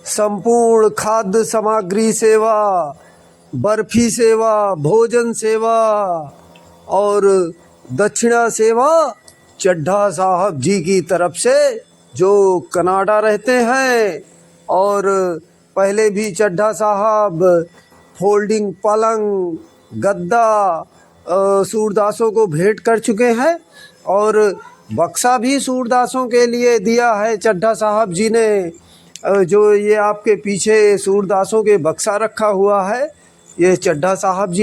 संपूर्ण खाद्य सामग्री सेवा, बर्फी सेवा, भोजन सेवा और दक्षिणा सेवा चड्ढा साहब जी की तरफ से, जो कनाडा रहते हैं। और पहले भी चड्ढा साहब फोल्डिंग पलंग, गद्दा सूरदासों को भेंट कर चुके हैं और बक्सा भी सूरदासों के लिए दिया है चड्ढा साहब जी ने। जो ये आपके पीछे सूरदासों के बक्सा रखा हुआ है, ये चड्ढा साहब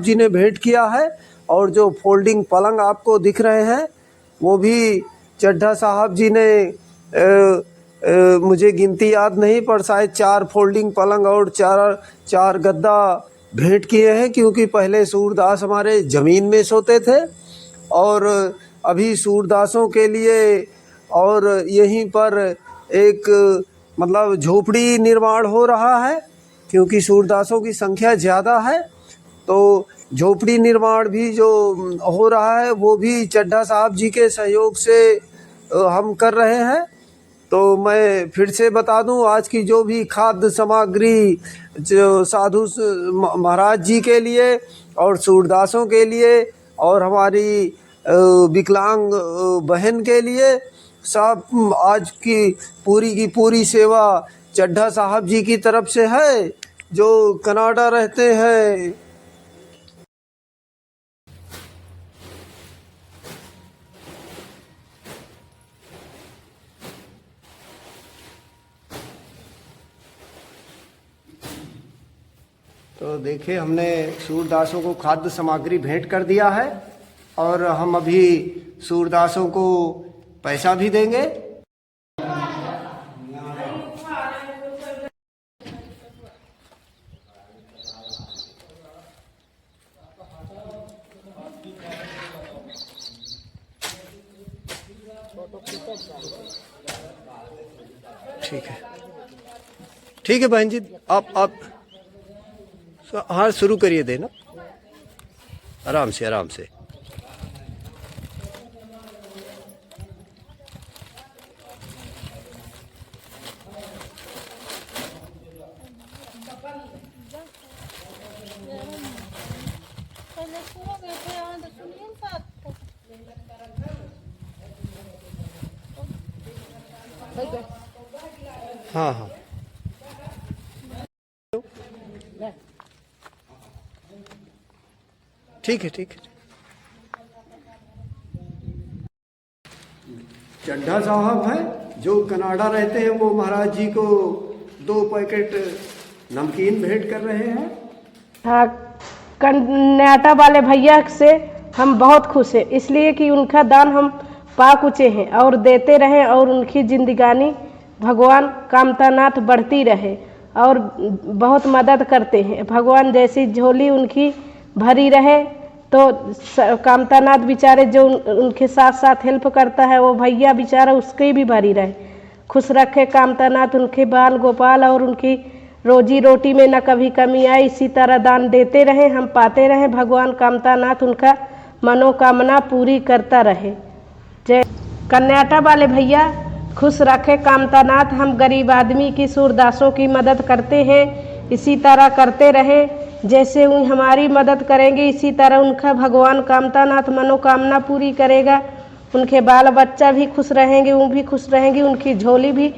जी ने भेंट किया है। और जो फोल्डिंग पलंग आपको दिख रहे हैं, वो भी चड्ढा साहब जी ने मुझे गिनती याद नहीं, पर शायद 4 फोल्डिंग पलंग और 4 गद्दा भेंट किए हैं, क्योंकि पहले सूरदास हमारे ज़मीन में सोते थे और अभी सूरदासों के लिए और यहीं पर एक मतलब झोपड़ी निर्माण हो रहा है, क्योंकि सूरदासों की संख्या ज़्यादा है। तो झोपड़ी निर्माण भी जो हो रहा है, वो भी चड्ढा साहब जी के सहयोग से हम कर रहे हैं। तो मैं फिर से बता दूं, आज की जो भी खाद्य सामग्री जो साधु महाराज जी के लिए और सूरदासों के लिए और हमारी विकलांग बहन के लिए, सब आज की पूरी सेवा चड्ढा साहब जी की तरफ से है, जो कनाडा रहते हैं। तो देखिए, हमने सूरदासों को खाद्य सामग्री भेंट कर दिया है और हम अभी सूरदासों को पैसा भी देंगे। ठीक है बहन जी, आप हाँ शुरू करिए देना, आराम से आराम से। हाँ हाँ ठीक है ठीक है। चड्ढा साहब हैं जो कनाडा रहते हैं, वो महाराज जी को 2 पैकेट नमकीन भेंट कर रहे हैं। हाँ, कनाडा वाले भैया से हम बहुत खुश हैं, इसलिए कि उनका दान हम पा चुके हैं और देते रहें और उनकी जिंदगानी भगवान कामतानाथ बढ़ती रहे और बहुत मदद करते हैं। भगवान जैसी झोली उनकी भरी रहे, तो कामतानाथ बेचारे जो उनके साथ साथ हेल्प करता है, वो भैया बेचारा उसकी भी भरी रहे। खुश रखे कामतानाथ उनके बाल गोपाल और उनकी रोजी रोटी में न कभी कमी आए। इसी तरह दान देते रहे, हम पाते रहे। भगवान कामतानाथ उनका मनोकामना पूरी करता रहे। जय कनाडा वाले भैया खुश रखे कामतानाथ। हम गरीब आदमी की सूरदासों की मदद करते हैं, इसी तरह करते रहे। जैसे वो हमारी मदद करेंगे, इसी तरह उनका भगवान कामतानाथ मनोकामना पूरी करेगा। उनके बाल बच्चा भी खुश रहेंगे, वो भी खुश रहेंगी, उनकी झोली भी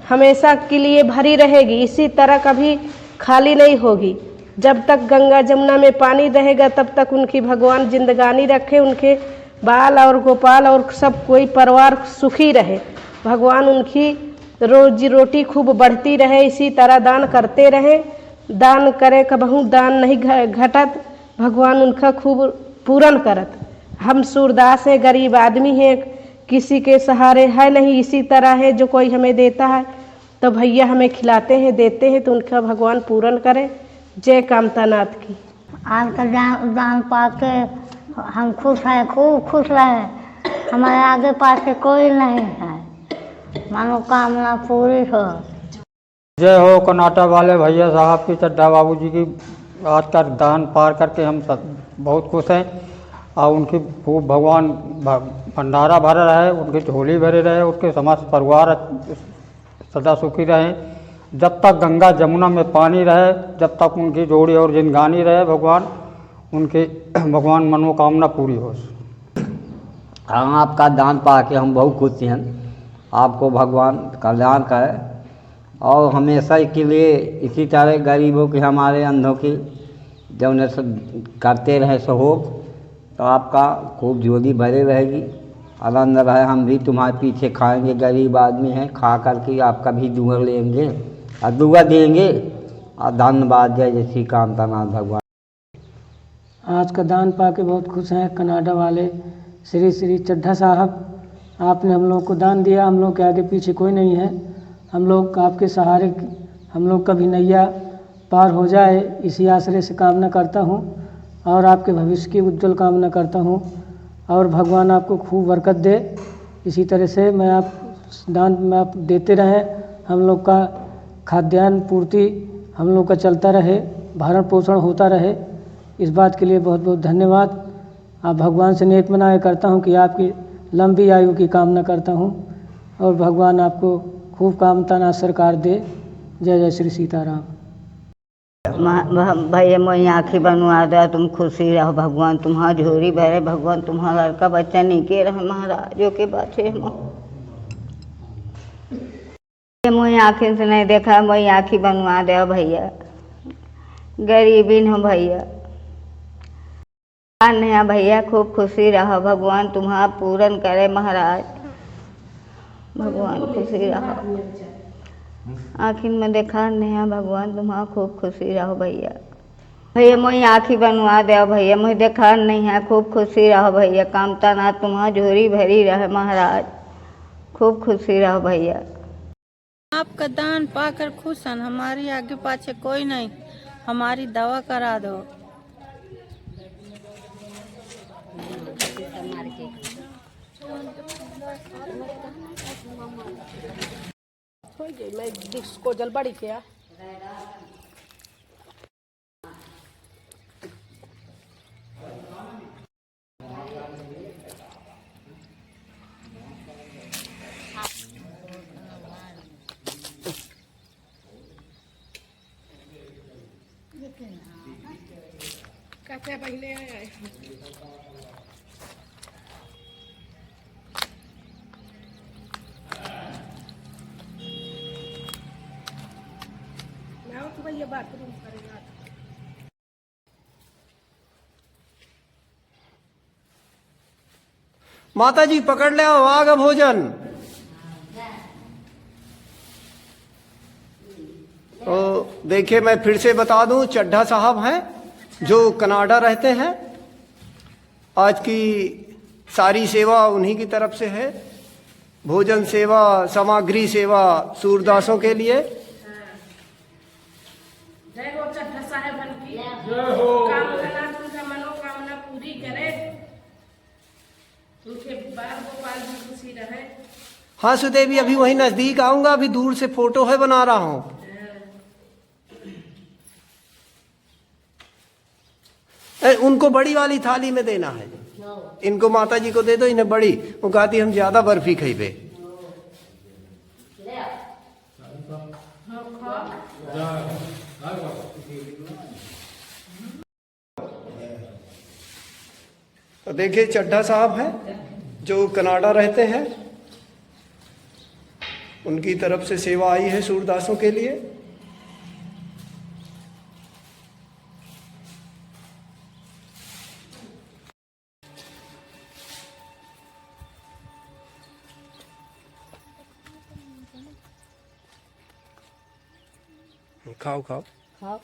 हमेशा के लिए भरी रहेगी, इसी तरह कभी खाली नहीं होगी। जब तक गंगा जमुना में पानी रहेगा, तब तक उनकी भगवान जिंदगानी रखे, उनके बाल और गोपाल और सब कोई परिवार सुखी रहे। भगवान उनकी रोजी रोटी खूब बढ़ती रहे, इसी तरह दान करते रहे। दान करे कबहू दान नहीं घटत, भगवान उनका खूब पूर्ण करत। हम सूरदास हैं, गरीब आदमी हैं, किसी के सहारे है नहीं, इसी तरह है जो कोई हमें देता है तो भैया हमें खिलाते हैं, देते हैं, तो उनका भगवान पूर्ण करे। जय कामतानाथ की। आज का दान पा के हम खुश हैं, खूब खुश रहे। हमारे आगे पास के कोई नहीं है, मनोकामना पूरी हो। जय हो कनाडा वाले भैया साहब की, चड्ढा बाबू जी की। आज का दान पार करके हम सब बहुत खुश हैं और उनकी खूब भगवान भंडारा भरा रहे, उनकी झोली भरे रहे, उनके समस्त परिवार सदा सुखी रहें। जब तक गंगा जमुना में पानी रहे, जब तक उनकी जोड़ी और जिंदगानी रहे, भगवान मनोकामना पूरी हो। हाँ, आपका दान पा के हम बहुत खुश हैं। आपको भगवान कल्याण करे और हमेशा के लिए इसी तरह गरीबों की, हमारे अंधों की जब न करते रहे सहयोग, तो आपका खूब झोली भरे रहेगी, आनंद रहे। हम भी तुम्हारे पीछे खाएंगे, गरीब आदमी हैं, खा करके आपका भी दुआ लेंगे और दुआ देंगे और धन्यवाद। जय जय श्री कांतानाथ भगवान। आज का दान पा के बहुत खुश हैं कनाडा वाले श्री श्री चड्ढा साहब। आपने हम लोग को दान दिया, हम लोग के आगे पीछे कोई नहीं है, हम लोग आपके सहारे, हम लोग कभी नैया पार हो जाए, इसी आश्रय से कामना करता हूँ और आपके भविष्य की उज्जवल कामना करता हूँ और भगवान आपको खूब बरकत दे। इसी तरह से मैं आप दान में आप देते रहें, हम लोग का खाद्यान्न पूर्ति हम लोग का चलता रहे, भरण पोषण होता रहे। इस बात के लिए बहुत बहुत धन्यवाद। आप भगवान से नेक मनाया करता हूँ कि आपकी लंबी आयु की कामना करता हूँ और भगवान आपको खूब कामना सरकार दे। जय जय श्री सीताराम। भैया मोई आँखी बनवा दे, तुम खुशी रहो, भगवान तुम्हारा झोरी भरे, भगवान तुम्हारा लड़का बच्चा नीके रहे महाराज। जो के बात है मोई आँखी से नहीं देखा, मोई आँखी बनवा दे भैया, गरीबी हो भैया नहीं भैया, खूब खुशी रहो, भगवान तुम्हारा पूर्ण करे महाराज, भगवान खुशी रहो। आखिर में देखा नहीं है, भगवान तुम्हारा खूब खुशी रहो भैया। भैया मोई आँखी बनवा दे भैया, मुझे देखा नहीं है, खूब खुशी रहो भैया, कामता ना तुम्हारा झोरी भरी रहे महाराज, खूब खुशी रहो भैया। आपका दान पाकर खुश हैं, हमारी आगे पाछे कोई नहीं, हमारी दवा करा दो। मैं डिस्को जल बड़ी किया कैसे पहले आए तो भैया बाथरूम करेगा। माता जी पकड़ ले वाघ भोजन। तो देखिए, मैं फिर से बता दूं, चड्ढा साहब हैं जो कनाडा रहते हैं। आज की सारी सेवा उन्हीं की तरफ से है, भोजन सेवा, सामग्री सेवा सूरदासों के लिए। जय हो चड्ढा साहब की, जय हो। कामना तुमका मनोकामना पूरी करे, उनके बाल गोपाल भी खुशी रहे। हाँ सुदेवी, अभी वही नजदीक आऊंगा, अभी दूर से फोटो है बना रहा हूं। उनको बड़ी वाली थाली में देना है, इनको माता जी को दे दो, इन्हें बड़ी। वो कहती हम ज्यादा बर्फी खाइबे। तो देखिए, चड्ढा साहब हैं जो कनाडा रहते हैं, उनकी तरफ से सेवा आई है सूरदासों के लिए। खाओ खाओ खाओ।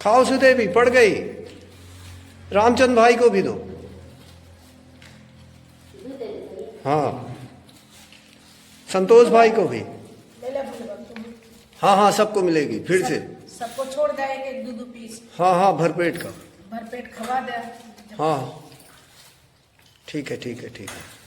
खाओ सुदेवी, पड़ गई। रामचंद भाई को भी दो। हाँ, संतोष भाई को भी। हाँ हाँ, सबको मिलेगी फिर से। सबको छोड़ जाएंगे 2-2 पीस। हाँ हाँ, भरपेट का। भरपेट खवा दे। हाँ ठीक है, ठीक है, ठीक है।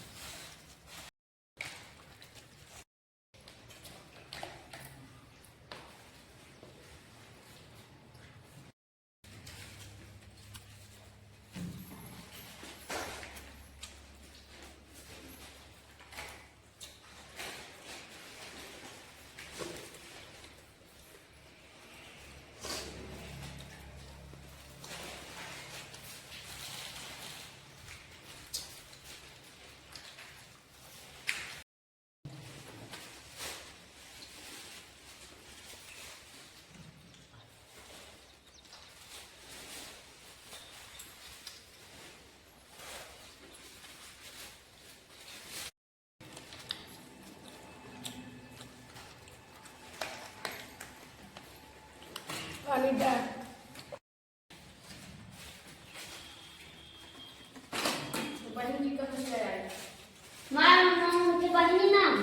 पानी डाल। बहन जी कहाँ से आए? बहनी नाम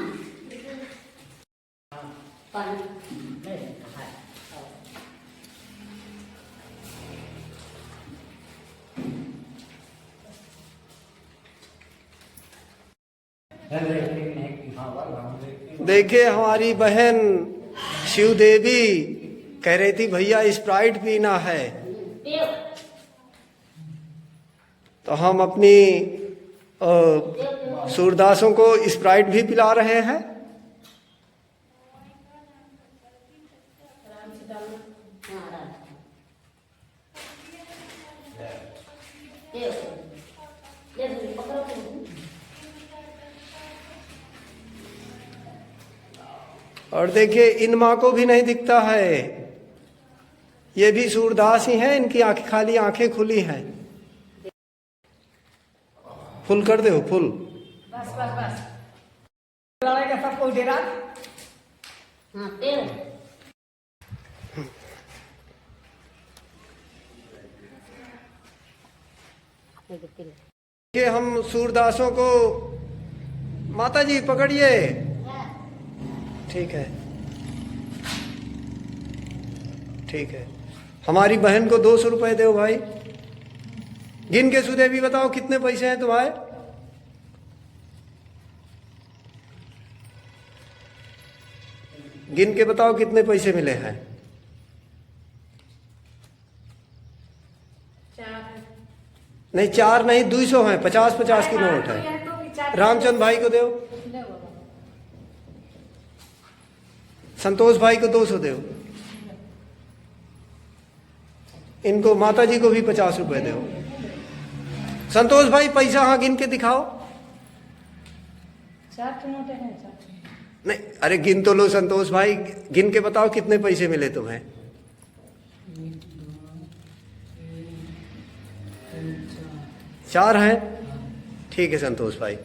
देखिए, हमारी बहन शिव देवी कह रही थी भैया स्प्राइट पीना है, तो हम अपनी सूरदासों को स्प्राइट भी पिला रहे हैं। और देखिए, इन माँ को भी नहीं दिखता है, ये भी सूरदास ही हैं, इनकी आंखें खाली आंखें खुली हैं। फुल कर दो, फुल। बस बस बस। लड़ाई का सब कोई डेरा। हाँ तेल कि हम सूरदासों को, माता जी पकड़िए। ठीक है, ठीक है। हमारी बहन को 200 रुपए दो भाई। गिन के सुदेवी बताओ कितने पैसे हैं तुम्हारे। गिन के बताओ कितने पैसे मिले हैं। 4 नहीं, 4 नहीं, 200 हैं। 50-50 की नोट है। रामचंद भाई को दो। संतोष भाई को 200 दो। इनको माता जी को भी 50 रुपए दो। संतोष भाई पैसा हाँ गिन के दिखाओ। 4 नोट है। नहीं, अरे गिन तो लो संतोष भाई, गिन के बताओ कितने पैसे मिले तुम्हें। 4 हैं। ठीक है संतोष भाई।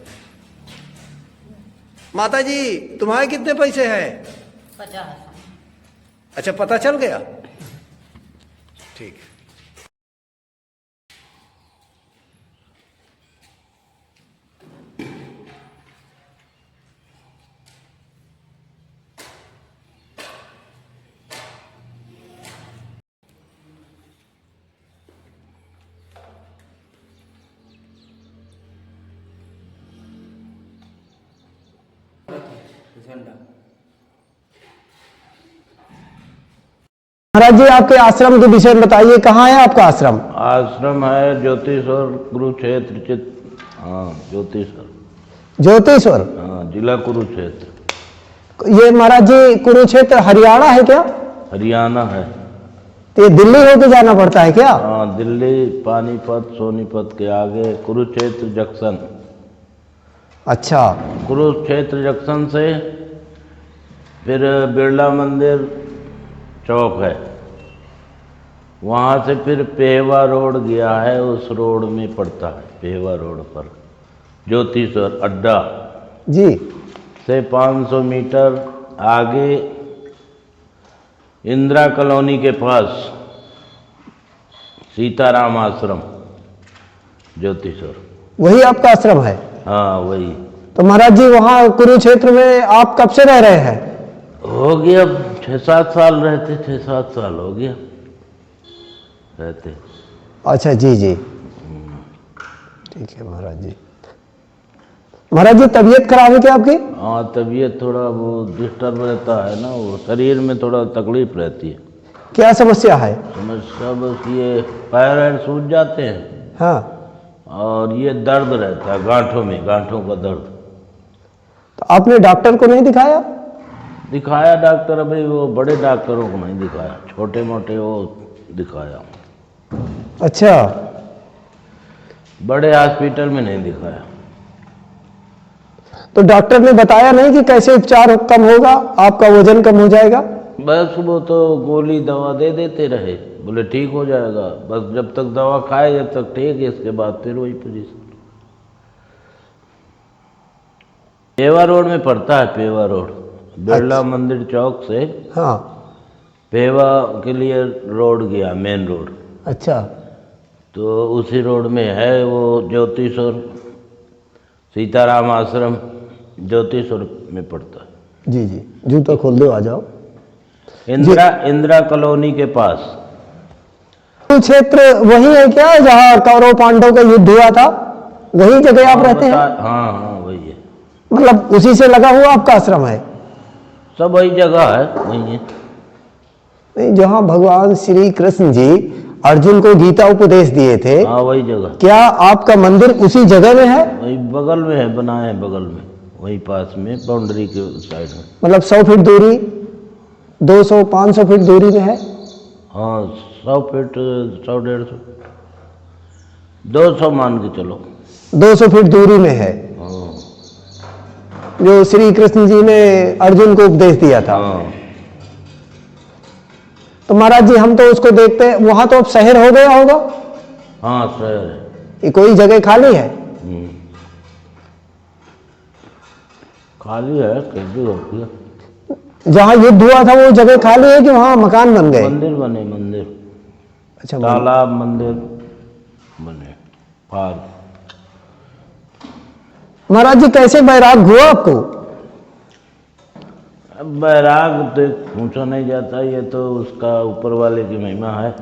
माता जी तुम्हारे कितने पैसे हैं? 50। अच्छा, पता चल गया। ठीक है। महाराज जी, आपके आश्रम के विषय में बताइए, कहाँ है आपका आश्रम? आश्रम है ज्योतिश्वर कुरुक्षेत्र चित। हाँ ज्योतिश्वर। ज्योतिश्वर। हाँ जिला कुरुक्षेत्र। ये महाराज जी कुरुक्षेत्र हरियाणा है क्या? हरियाणा है। तो ये दिल्ली होके जाना पड़ता है क्या? हाँ, दिल्ली पानीपत सोनीपत के आगे कुरुक्षेत्र जंक्शन। अच्छा। कुरुक्षेत्र जंक्शन से फिर बिरला मंदिर चौक है, वहाँ से फिर पेहवा रोड गया है, उस रोड में पड़ता है। पेहवा रोड पर ज्योतिश्वर अड्डा जी से 500 मीटर आगे इंदिरा कॉलोनी के पास सीताराम आश्रम ज्योतिश्वर। वही आपका आश्रम है? हाँ वही। तो महाराज जी वहाँ कुरुक्षेत्र में आप कब से रह रहे हैं? हो गया 6-7 साल रहते, 6-7 साल हो गया रहते। अच्छा जी जी, ठीक है महाराज जी। महाराज जी तबीयत खराब है क्या आपकी? हाँ, तबीयत थोड़ा वो डिस्टर्ब रहता है ना, वो शरीर में थोड़ा तकलीफ रहती है। क्या समस्या है? समस्या बस ये पैर वैर सूज जाते हैं। हाँ। और ये दर्द रहता है गांठों में, गांठों का दर्द। तो आपने डॉक्टर को नहीं दिखाया? दिखाया डॉक्टर, अभी वो बड़े डॉक्टरों को नहीं दिखाया, छोटे मोटे वो दिखाया। अच्छा। बड़े हॉस्पिटल में नहीं दिखाया। तो डॉक्टर ने बताया नहीं कि कैसे उपचार कम होगा, आपका वजन कम हो जाएगा? बस वो तो गोली दवा दे देते रहे, बोले ठीक हो जाएगा, बस जब तक दवा खाए जब तक ठीक है, इसके बाद फिर वही पोजीशन। पेवा रोड में पड़ता है, पेवा रोड बिरला मंदिर चौक से। हाँ। पेवा के लिए रोड गया, मेन रोड। अच्छा। तो उसी रोड में है वो ज्योतिश्वर सीताराम आश्रम, ज्योतिश्वर में पड़ता है। जी जी, जूता खोल दो, आ जाओ। इंदिरा कॉलोनी के पास। क्षेत्र वही है क्या जहाँ कौरव पांडव का युद्ध हुआ था? वही जगह आप रहते हैं? हाँ हाँ वही है। मतलब उसी से लगा हुआ आपका आश्रम है? सब वही जगह है, वही है। नहीं, जहाँ भगवान श्री कृष्ण जी अर्जुन को गीता उपदेश दिए थे, हाँ वही जगह। क्या आपका मंदिर उसी जगह में है? वही बगल में है, बनाए हैं बगल में, वही पास में, बाउंड्री के साइड में। मतलब 100 फीट दूरी, 200-500 फीट दूरी में है? हाँ 100 फीट, 100-150, 200 मान के चलो। 200 फीट दूरी में है हाँ। जो श्री कृष्ण जी ने अर्जुन को उपदेश दिया था। हाँ। तो महाराज जी हम तो उसको देखते हैं, वहां तो अब शहर हो गया होगा? हाँ शहर है। ये कोई जगह खाली है? खाली है, कैसी होती है। जहाँ युद्ध हुआ था वो जगह खाली है कि वहाँ मकान बन गए? मंदिर बने, मंदिर। अच्छा, तालाब मंदिर बने, पार्क। महाराज जी कैसे बैराग हुआ आपको? अब बैराग तो पूछा नहीं जाता, ये तो उसका ऊपर वाले की महिमा है,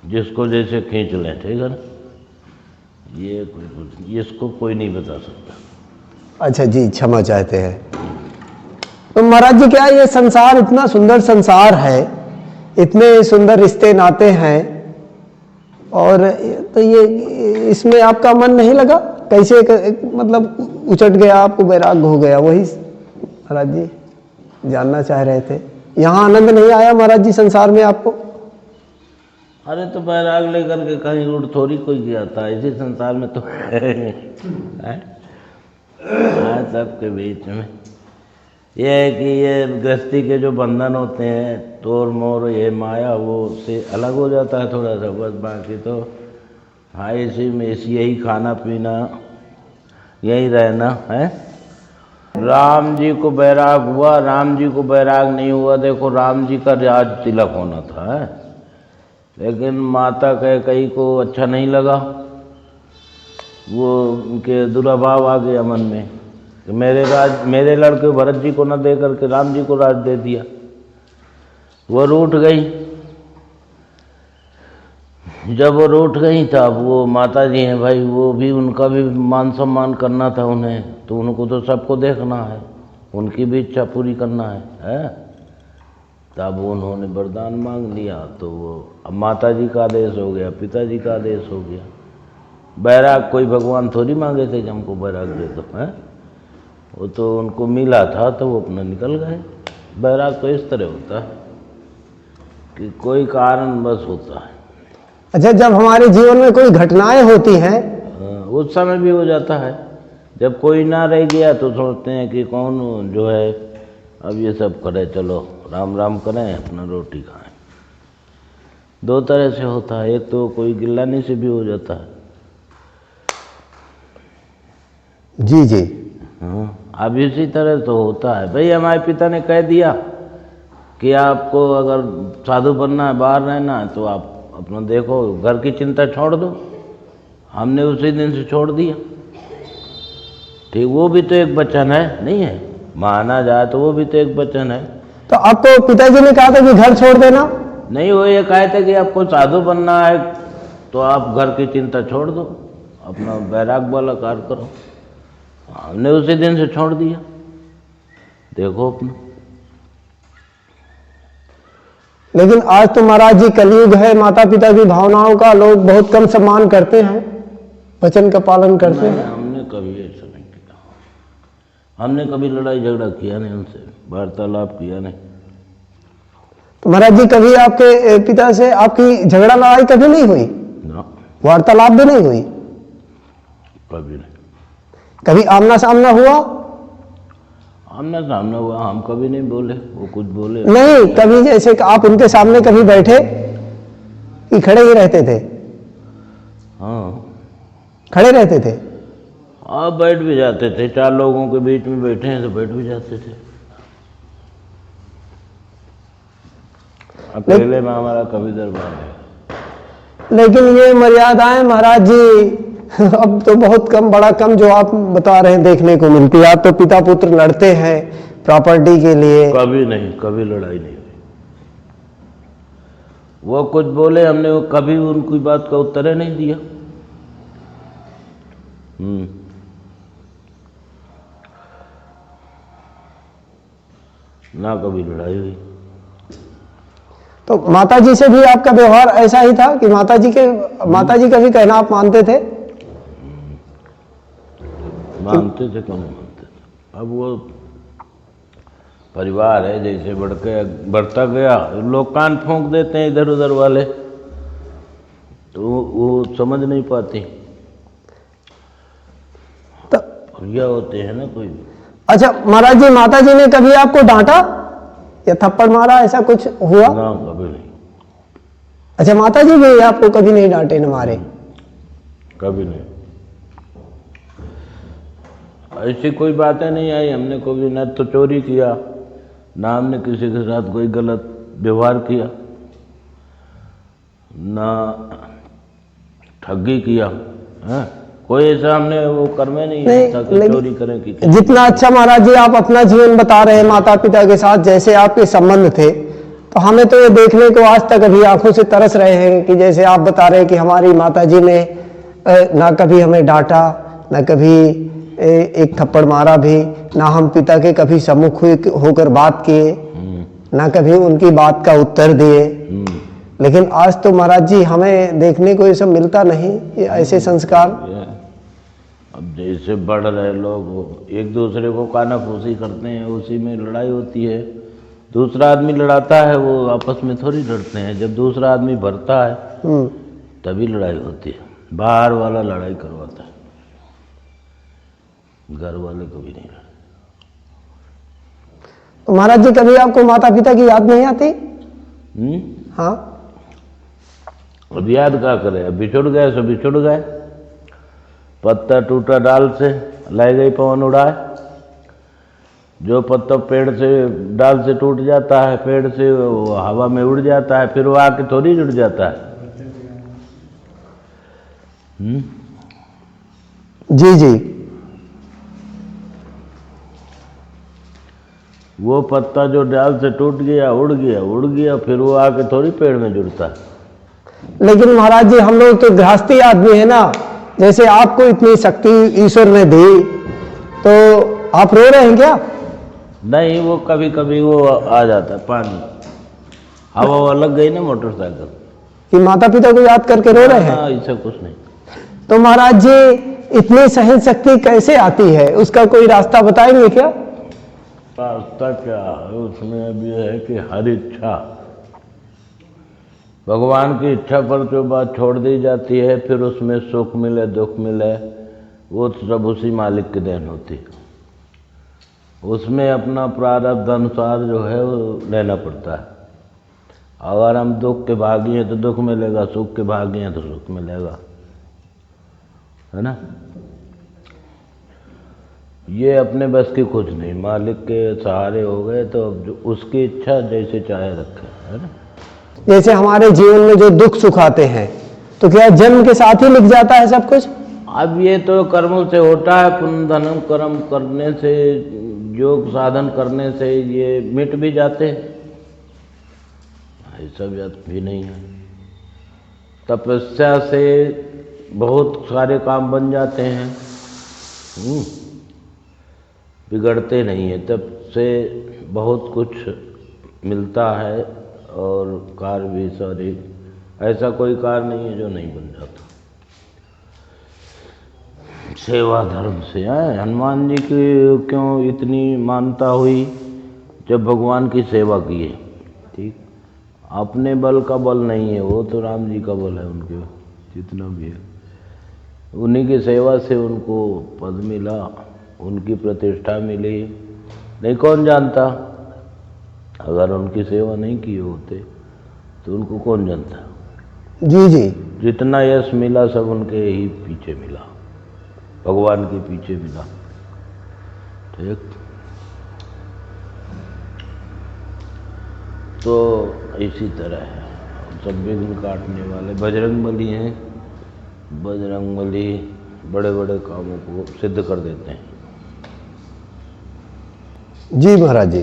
जिसको जैसे खींच लें, ठीक है ना। ये कोई, इसको कोई नहीं बता सकता। अच्छा जी, क्षमा चाहते हैं। तो महाराज जी क्या ये संसार इतना सुंदर संसार है, इतने सुंदर रिश्ते नाते हैं, और तो ये इसमें आपका मन नहीं लगा? कैसे मतलब उचट गया, आपको बैराग हो गया? वही महाराज जी जानना चाह रहे थे। यहाँ आनंद नहीं आया महाराज जी संसार में आपको? अरे तो बैराग लेकर के कहीं उड़ थोड़ी कोई गया था, इसी संसार में तो है सबके बीच में। ये है कि ये गृहस्थी के जो बंधन होते हैं, तोड़ मोड़, ये माया, वो से अलग हो जाता है थोड़ा सा, बस। बाकी तो हाँ इसी में यही खाना पीना, यही रहना है। राम जी को बैराग हुआ, राम जी को बैराग नहीं हुआ। देखो राम जी का राज तिलक होना था, है? लेकिन माता कैकेयी को अच्छा नहीं लगा, वो उनके दुराभाव आ गया मन में कि मेरे लड़के भरत जी को न दे करके राम जी को राज दे दिया। वो रूठ गई। जब वो रूठ गई तब वो माता जी हैं भाई, वो भी, उनका भी मान सम्मान करना था उन्हें, तो उनको तो सबको देखना है, उनकी भी इच्छा पूरी करना है? तब उन्होंने वरदान मांग लिया, तो वो अब माता जी का आदेश हो गया, पिताजी का आदेश हो गया। बैराग कोई भगवान थोड़ी मांगे थे कि हमको बैराग दे दो, है? वो तो उनको मिला था तो वो अपना निकल गए। बैराग तो इस तरह होता है कि कोई कारण बस होता है। अच्छा, जब हमारे जीवन में कोई घटनाएं होती हैं उस समय भी हो जाता है। जब कोई ना रह गया तो सोचते हैं कि कौन जो है अब ये सब करे, चलो राम राम करें, अपना रोटी खाएं। दो तरह से होता है, एक तो कोई गिलानी से भी हो जाता है। जी जी। अब इसी तरह तो होता है। भाई हमारे पिता ने कह दिया कि आपको अगर साधु बनना है, बाहर रहना है, तो आप अपना देखो, घर की चिंता छोड़ दो। हमने उसी दिन से छोड़ दिया। ठीक, वो भी तो एक वचन है, नहीं है? माना जाए तो वो भी तो एक वचन है। तो आपको पिताजी ने कहा था कि घर छोड़ देना? नहीं, वो ये कहा था कि आपको साधु बनना है तो आप घर की चिंता छोड़ दो, अपना बैराग वाला कार्य करो। हमने उसी दिन से छोड़ दिया। देखो अपना। लेकिन आज तो महाराज जी कलयुग है, माता पिता की भावनाओं का लोग बहुत कम सम्मान करते हैं, वचन का पालन करते हैं। हमने कभी ऐसा नहीं किया। हमने कभी लड़ाई झगड़ा किया नहीं उनसे, वार्तालाप किया नहीं। तो महाराज जी कभी आपके पिता से आपकी झगड़ा लड़ाई कभी नहीं हुई? ना, वार्तालाप भी नहीं हुई? कभी नहीं। कभी आमना सामना हुआ? आमना सामना हुआ, हम कभी नहीं बोले, वो कुछ बोले नहीं, कभी जैसे कि आप उनके सामने कभी बैठे कि खड़े ही रहते थे? हाँ, खड़े रहते थे? आप बैठ भी जाते थे। 4 लोगों के बीच में बैठे हैं तो बैठ भी जाते थे। अकेले में हमारा कभी दरबार है। लेकिन ये मर्यादाएं महाराज जी अब तो बहुत कम, बड़ा कम जो आप बता रहे हैं देखने को मिलती है। आप तो पिता पुत्र लड़ते हैं प्रॉपर्टी के लिए। कभी नहीं, कभी लड़ाई नहीं हुई। वो कुछ बोले, हमने वो कभी उनकी बात का उत्तर ही नहीं दिया। ना कभी लड़ाई हुई। तो माताजी से भी आपका व्यवहार ऐसा ही था कि माताजी का भी कहना आप मानते थे? मानते थे, कौन मानते थे। अब वो परिवार है, जैसे बढ़ता गया, लोग कान फूंक देते हैं इधर उधर वाले, तो वो समझ नहीं पाती। भैया होते हैं ना कोई। अच्छा महाराज जी, माताजी ने कभी आपको डांटा या थप्पड़ मारा, ऐसा कुछ हुआ? ना, कभी नहीं। अच्छा, माताजी भी आपको कभी नहीं डांटे न मारे? कभी नहीं। ऐसी कोई बातें नहीं आई। हमने कभी न तो चोरी किया, ना हमने किसी के साथ कोई गलत व्यवहार किया, ना ठगी किया है। कोई ऐसा हमने वो कर्मे नहीं था कि चोरी करें कि जितना अच्छा महाराज जी आप अपना जीवन बता रहे हैं माता पिता के साथ जैसे आपके संबंध थे, तो हमें तो ये देखने को आज तक अभी आंखों से तरस रहे हैं कि जैसे आप बता रहे हैं कि हमारी माता जी ने ना कभी हमें डांटा, ना कभी एक थप्पड़ मारा भी, ना हम पिता के कभी सम्मुख होकर बात किए, ना कभी उनकी बात का उत्तर दिए। लेकिन आज तो महाराज जी हमें देखने को ये सब मिलता नहीं, ये ऐसे संस्कार। अब जैसे बढ़ रहे लोग एक दूसरे को कानाफूसी करते हैं, उसी में लड़ाई होती है। दूसरा आदमी लड़ाता है, वो आपस में थोड़ी लड़ते हैं। जब दूसरा आदमी भरता है तभी लड़ाई होती है। बाहर वाला लड़ाई करवाता है, घर वाले कभी नहीं लड़ते। तो महाराज जी कभी आपको माता पिता की याद नहीं आती? हाँ, अब याद क्या करें, अब बिछुड़ गए सो बिछुड़ गए। पत्ता टूटा डाल से, लाई गई पवन उड़ाए। जो पत्ता पेड़ से डाल से टूट जाता है, पेड़ से वो हवा में उड़ जाता है, फिर वो आके थोड़ी जुड़ जाता है। जी जी। वो पत्ता जो डाल से टूट गया, उड़ गया, फिर वो आके थोड़ी पेड़ में जुड़ता है। लेकिन महाराज जी हम लोग तो गृहस्थी आदमी है ना, जैसे आपको इतनी शक्ति ईश्वर ने दी, तो आप रो रहे हैं क्या? नहीं, वो कभी कभी वो आ जाता है पानी, हवा लग गई ना मोटरसाइकिल कि माता पिता को याद करके रो रहे हैं? ऐसा कुछ नहीं। तो महाराज जी इतनी सहन शक्ति कैसे आती है, उसका कोई रास्ता बताएंगे क्या? रास्ता क्या है उसमें? अब यह है कि हर इच्छा भगवान की इच्छा पर जो बात छोड़ दी जाती है, फिर उसमें सुख मिले दुख मिले, वो सब उसी मालिक की देन होती है। उसमें अपना प्रारब्ध अनुसार जो है वो लेना पड़ता है। अगर हम दुख के भागी हैं तो दुख मिलेगा, सुख के भागी हैं तो सुख मिलेगा, है ना। ये अपने बस की कुछ नहीं, मालिक के सहारे हो गए तो अब जो उसकी इच्छा जैसे चाहे रखे, है ना। जैसे हमारे जीवन में जो दुख सुख आते हैं तो क्या जन्म के साथ ही लिख जाता है सब कुछ? अब ये तो कर्मों से होता है, पुण्य धर्म कर्म करने से, योग साधन करने से ये मिट भी जाते हैं, ऐसा बात भी नहीं है। तपस्या से बहुत सारे काम बन जाते हैं, बिगड़ते नहीं है। तब से बहुत कुछ मिलता है और कार्य भी सारे, ऐसा कोई कार्य नहीं है जो नहीं बन जाता। सेवा धर्म से है। हनुमान जी की क्यों इतनी मानता हुई? जब भगवान की सेवा की है, ठीक। अपने बल का बल नहीं है, वो तो राम जी का बल है, उनके जितना भी है उन्हीं की सेवा से उनको पद मिला, उनकी प्रतिष्ठा मिली। नहीं कौन जानता, अगर उनकी सेवा नहीं की होते तो उनको कौन जानता। जी जी। जितना यश मिला सब उनके ही पीछे मिला, भगवान के पीछे मिला, ठीक। तो इसी तरह है, सब विघ्न काटने वाले बजरंगबली हैं। बजरंगबली बड़े बड़े कामों को सिद्ध कर देते हैं। जी महाराज जी।